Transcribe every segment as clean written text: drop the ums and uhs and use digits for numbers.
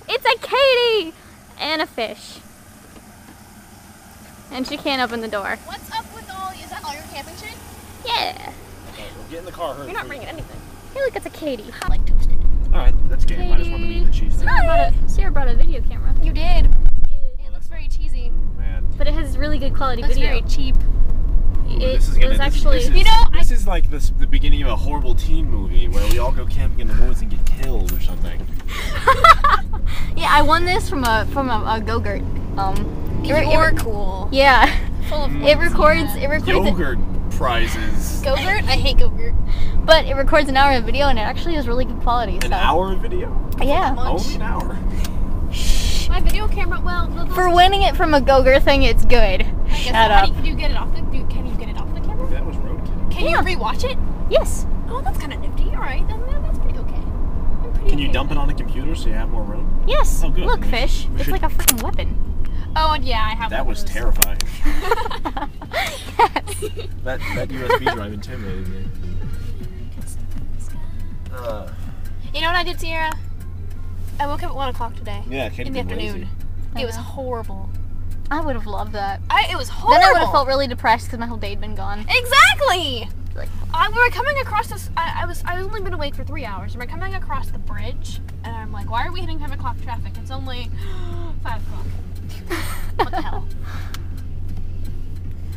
It's a Katie! And a fish. And she can't open the door. What's up with all, is that all your camping shit? Yeah. Okay, well, get in the car, hurry. You're not bringing anything. Hey, look, it's a Katie. I like toasted. Alright, that's game. I just want to eat the cheese. Sarah brought a video camera. You did. It looks very cheesy. Oh, man. But it has really good quality Looks video. very cheap. This is like the beginning of a horrible teen movie where we all go camping in the woods and get killed or something. Yeah, I won this from a go-gurt. You're cool. Yeah. Full of It records Yogurt prizes. Go-gurt? I hate go-gurt. But it records an hour of video and it actually is really good quality. An hour of video? Yeah. Only an hour. My video camera, well, For winning it from a go-gurt thing, it's good. Shut up. Can you get it off the camera? That was roadkill. Can you rewatch it? Yes. Oh, that's kind of nifty. All right, then that's pretty okay. Can you dump it on a computer so you have more room? Yes. Oh, good. Look, fish. It's like a freaking weapon. Oh, and yeah, I have That one was of those. terrifying. Yes. That USB drive intimidated me. You know what I did, Sierra? I woke up at 1 o'clock today. Yeah, Katie's in the been afternoon. lazy. It was horrible. I would have loved that. It was horrible. Then I would have felt really depressed because my whole day had been gone. Exactly. Like, We were coming across this. I was only been awake for 3 hours. And we're coming across the bridge, and I'm like, why are we hitting 5 o'clock traffic? It's only 5 o'clock. What the hell?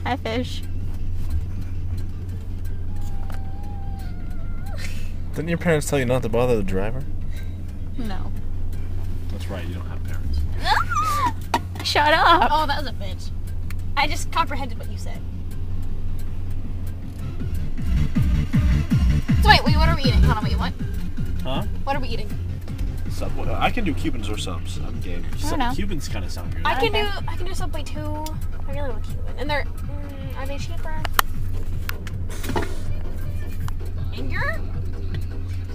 hi, fish. Didn't your parents tell you not to bother the driver? No. That's right, you don't have parents. Shut up. Oh, that was a bitch. I just comprehended what you said. So wait, what are we eating? Hold on, wait, what? Huh? What are we eating? Subway. I can do Cubans or subs. I'm game. don't know. Cubans kind of sound good. I can do Subway too. I really want Cuban. And they're, are they cheaper? Anger?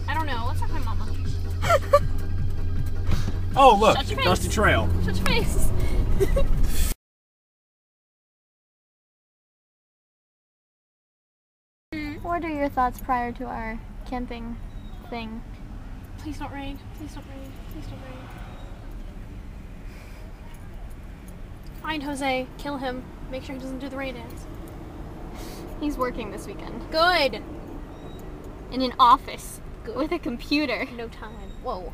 I don't know. Let's talk to my mama. Oh, look, Shut your Dusty face. Trail. Shut your face. What are your thoughts prior to our camping thing? Please don't rain. Please don't rain. Please don't rain. Find Jose. Kill him. Make sure he doesn't do the rain dance. He's working this weekend. Good. In an office. With a computer. No time. Whoa.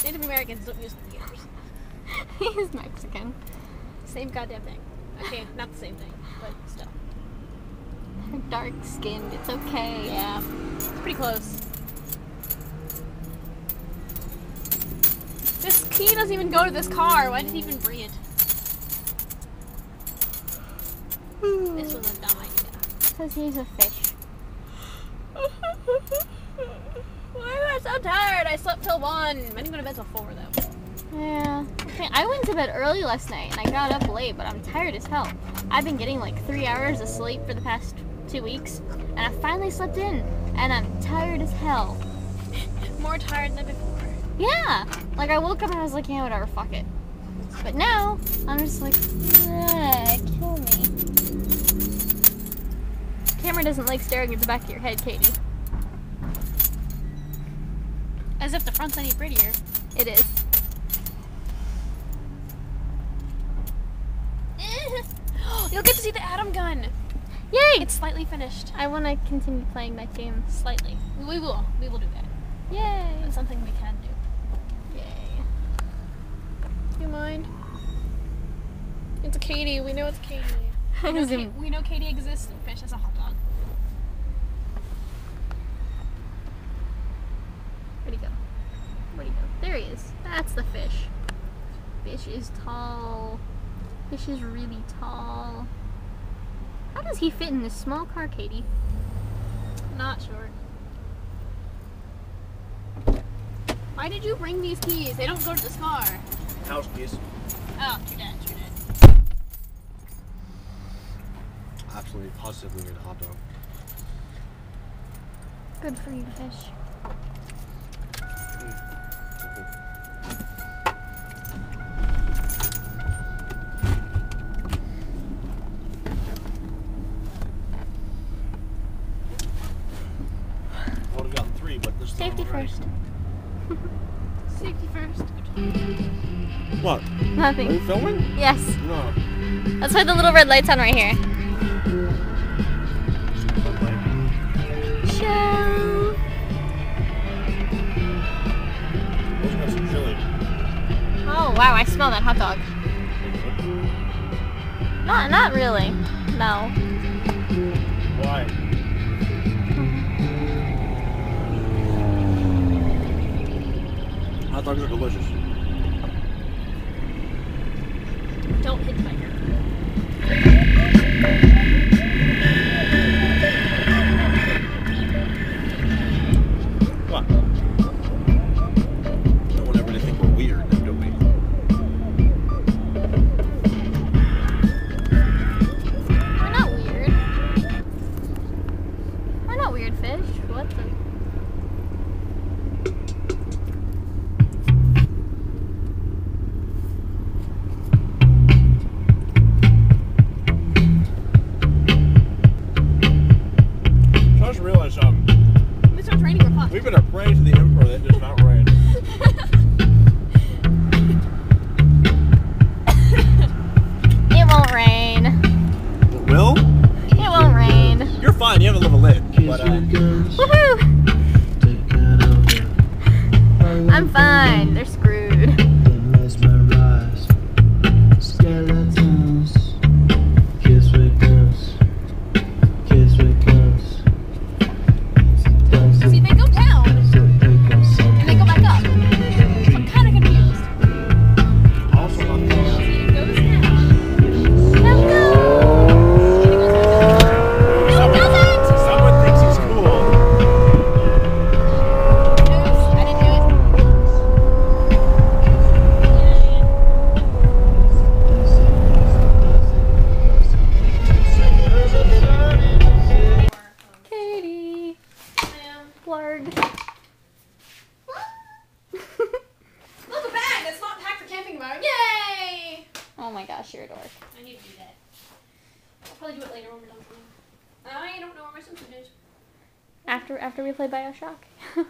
Native Americans don't use computers. He's Mexican. Same goddamn thing. Okay, not the same thing, but still. They're dark skinned. It's okay. Yeah. It's pretty close. This key doesn't even go to this car. Why did he even bring it? This was a dumb idea. Because he's a fish. Why am I so tired? I slept till 1. I didn't go to bed till 4 though. Yeah. Okay, I went to bed early last night and I got up late, but I'm tired as hell. I've been getting like 3 hours of sleep for the past 2 weeks, and I finally slept in, and I'm tired as hell. More tired than before. Yeah. Like I woke up and I was like, yeah, whatever, fuck it. But now I'm just like, kill me. Camera doesn't like staring at the back of your head, Katie. As if the front's any prettier. It is. You'll get to see the atom gun. Yay! It's slightly finished. I want to continue playing that game. Slightly. We will. We will do that. Yay! That's something we can do. Yay. Do you mind? It's a Katie. We know it's Katie. We know Katie exists and fish is a hot dog. Where'd he go? Where'd he go? There he is. That's the fish. Fish is tall. Fish is really tall. How does he fit in this small car, Katie? Not sure. Why did you bring these keys? They don't go to this car. House keys. Oh, true that, true that. Absolutely, positively need a hot dog. Good for you, fish. I would have gotten 3, but there's Safety first. Safety first. What? Are Nothing. you filming? Yes. No. That's why the little red light's on right here. Show. Those got some chili. Oh wow, I smell that hot dog. Not really. No. Why? Hot dogs are delicious. Don't hit my hair. What? No one ever really think we're weird, do we? We're not weird. We're not weird fish. What the? I just realized It starts raining, we're fucked. we've been a prey to the emperor that does not rain. It won't rain. It will? It won't rain. You're fine, you have a little lid. But Woohoo! I'm fine. They're screwed. Skeletons, kiss with guns, kiss with guns. See, they go down and they go back up. I'm kind of confused. also not the See, it goes down. Let's go. No, it doesn't! Someone thinks he's cool. Oops, I didn't do it. Katie. Blarg. Look, a bag that's not packed for camping tomorrow. Yay! Oh my gosh, you're a dork. I need to do that. I'll probably do it later when we're done filming. I don't know where my swimsuit is. After we play Bioshock.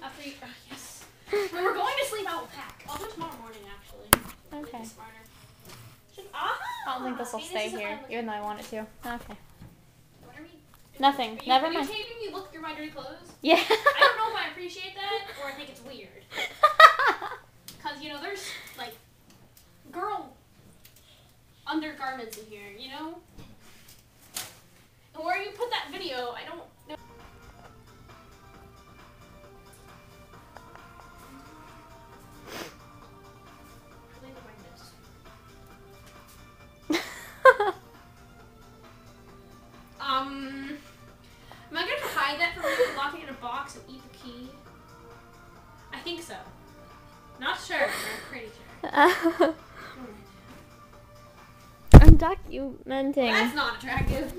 After you, yes. When we're going to sleep, I will pack. I'll do it tomorrow morning, actually. Okay. It's smarter. I don't think this will Hey, stay is a here, fun even though I want it to. Okay. What are we? Nothing. Are Never you mind. taping me look through my dirty clothes? Yeah. I don't know if I appreciate that or I think it's weird. Because, you know, there's, like, girl undergarments in here, you know? And where you put that video, I don't know. Really look like this. Am I gonna hide that from you, lock it in a box, and eat the key? I think so. Not sure, but I'm pretty sure. I'm documenting. That's not attractive.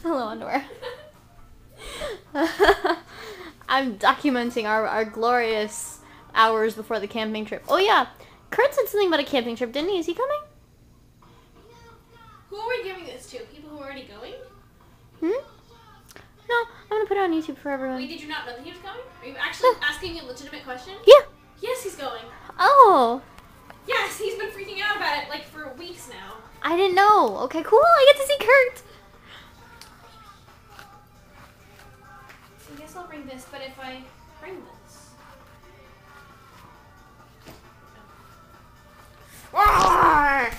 Hello, underwear. I'm documenting our glorious hours before the camping trip. Oh yeah, Kurt said something about a camping trip, didn't he? Is he coming? Who are we giving this to? People who are already going? Hmm? No, I'm gonna put it on YouTube for everyone. Wait, did you not know that he was going? Are you actually asking a legitimate question? Yeah. Yes, he's going. Oh, Yes, he's been freaking out about it like for weeks now. I didn't know. Okay, cool. I get to see Kurt. So I guess I'll bring this, but if I bring this. Roar!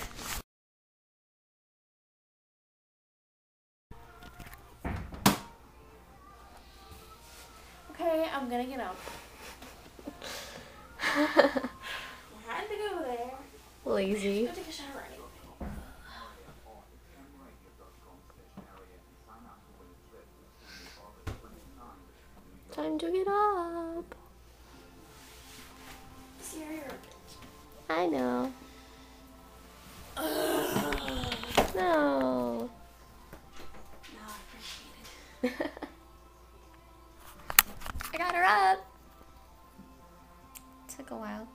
Okay, I'm gonna get up. I had to go there. Lazy. Go take a shower anyway. Time to get up. Sierra, you're a bitch. I know. No. Not appreciated. I got her up. Took a while.